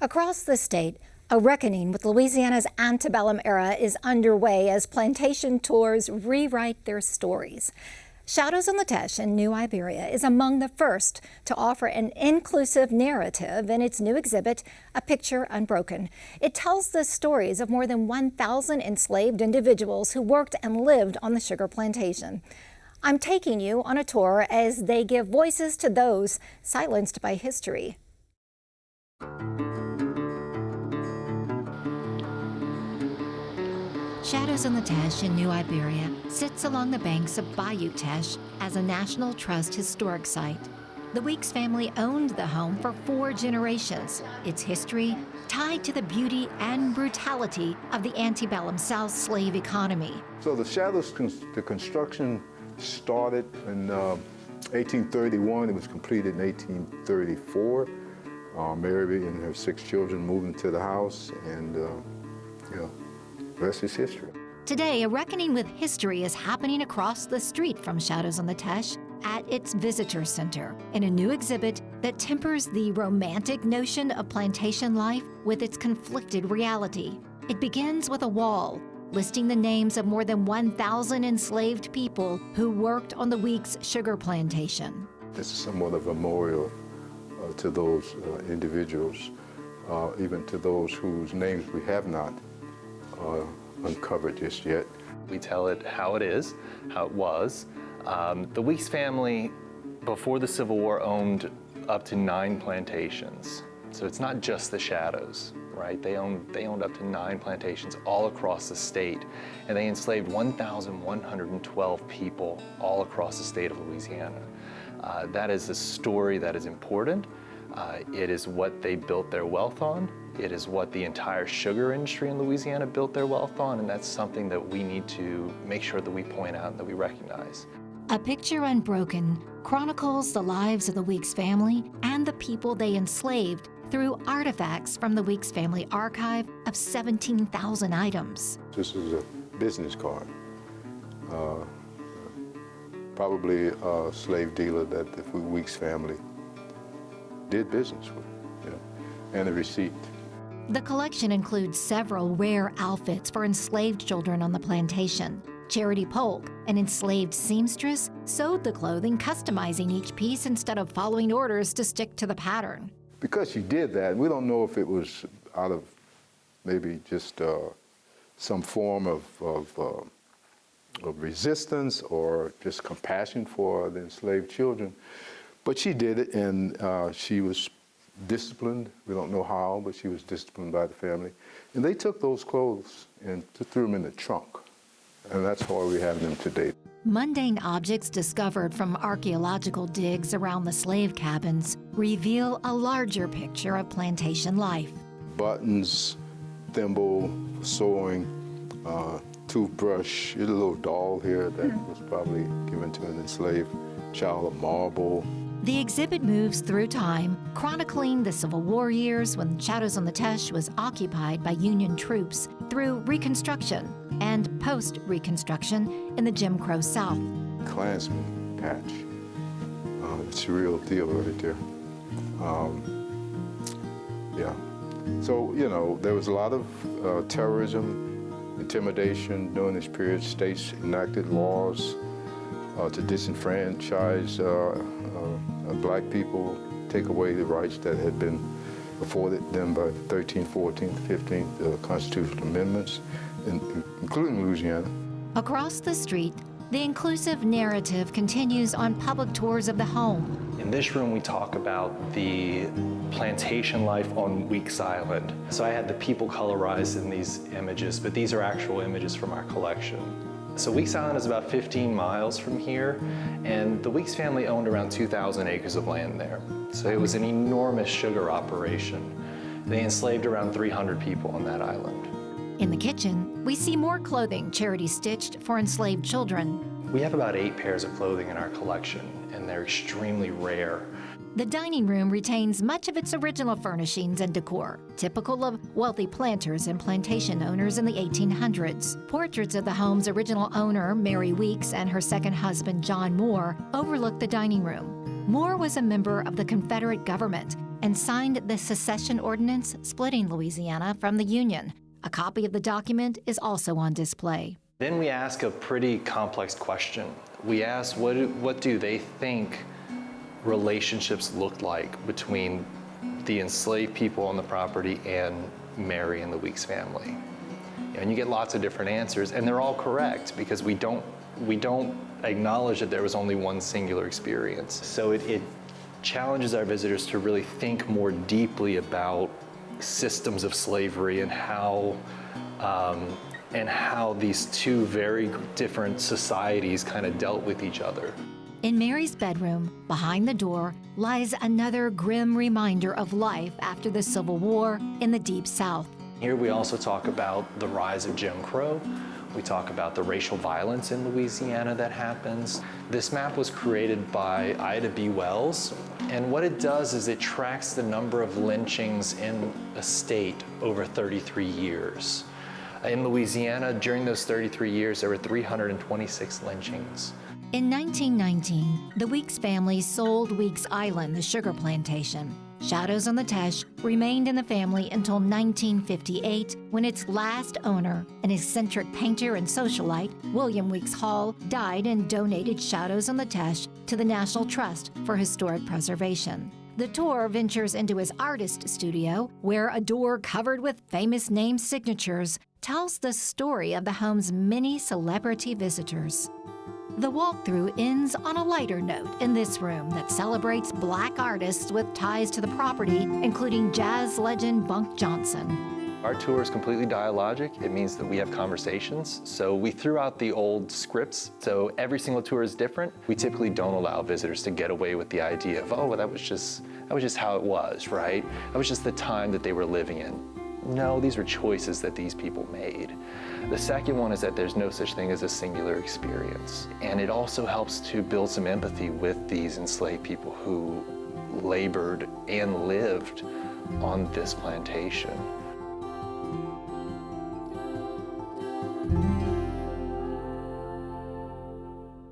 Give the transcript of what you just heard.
Across the state, a reckoning with Louisiana's antebellum era is underway as plantation tours rewrite their stories. Shadows on the Teche in New Iberia is among the first to offer an inclusive narrative in its new exhibit, A Picture Unbroken. It tells the stories of more than 1,000 enslaved individuals who worked and lived on the sugar plantation. I'm taking you on a tour as they give voices to those silenced by history. Shadows on the Teche in New Iberia sits along the banks of Bayou Teche as a National Trust historic site. The Weeks family owned the home for 4 generations, its history tied to the beauty and brutality of the antebellum South slave economy. So the Shadows, the construction started in 1831. It was completed in 1834. Mary and her 6 children moved into the house, and the rest is history. Today, a reckoning with history is happening across the street from Shadows on the Teche at its visitor center in a new exhibit that tempers the romantic notion of plantation life with its conflicted reality. It begins with a wall listing the names of more than 1,000 enslaved people who worked on the Weeks sugar plantation. This is somewhat of a memorial to those individuals, even to those whose names we have not uncovered just yet. We tell it how it is, how it was. The Weeks family, before the Civil War, owned up to 9 plantations. So it's not just the Shadows, right? They owned up to 9 plantations all across the state, and they enslaved 1,112 people all across the state of Louisiana. That is a story that is important. It is what they built their wealth on. It is what the entire sugar industry in Louisiana built their wealth on, and that's something that we need to make sure that we point out and that we recognize. A Picture Unbroken chronicles the lives of the Weeks family and the people they enslaved through artifacts from the Weeks family archive of 17,000 items. This is a business card. Probably a slave dealer that the Weeks family did business with, and a receipt. The collection includes several rare outfits for enslaved children on the plantation. Charity Polk, an enslaved seamstress, sewed the clothing, customizing each piece instead of following orders to stick to the pattern. Because she did that, we don't know if it was out of maybe just some form of resistance or just compassion for the enslaved children. But she did it, and she was disciplined. We don't know how, but she was disciplined by the family. And they took those clothes and threw them in the trunk. And that's why we have them today. Mundane objects discovered from archaeological digs around the slave cabins reveal a larger picture of plantation life. Buttons, thimble, sewing, toothbrush, a little doll here that was probably given to an enslaved child, a marble. The exhibit moves through time, chronicling the Civil War years when Shadows on the Teche was occupied by Union troops, through Reconstruction and post-Reconstruction in the Jim Crow South. Klansman patch. It's a real deal right there. So, there was a lot of terrorism, intimidation during this period. States enacted laws to disenfranchise black people, take away the rights that had been afforded them by 13th, 14th, 15th constitutional amendments, including Louisiana. Across the street, the inclusive narrative continues on public tours of the home. In this room, we talk about the plantation life on Weeks Island. So I had the people colorized in these images, but these are actual images from our collection. So Weeks Island is about 15 miles from here, and the Weeks family owned around 2,000 acres of land there. So it was an enormous sugar operation. They enslaved around 300 people on that island. In the kitchen, we see more clothing Charity stitched for enslaved children. We have about 8 pairs of clothing in our collection, and they're extremely rare. The dining room retains much of its original furnishings and decor, typical of wealthy planters and plantation owners in the 1800s. Portraits of the home's original owner, Mary Weeks, and her second husband, John Moore, overlook the dining room. Moore was a member of the Confederate government and signed the secession ordinance splitting Louisiana from the Union. A copy of the document is also on display. Then we ask a pretty complex question. We ask, what do they think relationships looked like between the enslaved people on the property and Mary and the Weeks family? And you get lots of different answers, and they're all correct because we don't acknowledge that there was only one singular experience. So it challenges our visitors to really think more deeply about systems of slavery and how these two very different societies kind of dealt with each other. In Mary's bedroom, behind the door, lies another grim reminder of life after the Civil War in the Deep South. Here we also talk about the rise of Jim Crow. We talk about the racial violence in Louisiana that happens. This map was created by Ida B. Wells, and what it does is it tracks the number of lynchings in a state over 33 years. In Louisiana, during those 33 years, there were 326 lynchings. In 1919, the Weeks family sold Weeks Island, the sugar plantation. Shadows on the Teche remained in the family until 1958, when its last owner, an eccentric painter and socialite, William Weeks Hall, died and donated Shadows on the Teche to the National Trust for Historic Preservation. The tour ventures into his artist studio, where a door covered with famous name signatures tells the story of the home's many celebrity visitors. The walkthrough ends on a lighter note in this room that celebrates Black artists with ties to the property, including jazz legend Bunk Johnson. Our tour is completely dialogic. It means that we have conversations. So we threw out the old scripts. So every single tour is different. We typically don't allow visitors to get away with the idea of, oh, well, that was just how it was, right? That was just the time that they were living in. No, these were choices that these people made. The second one is that there's no such thing as a singular experience. And it also helps to build some empathy with these enslaved people who labored and lived on this plantation.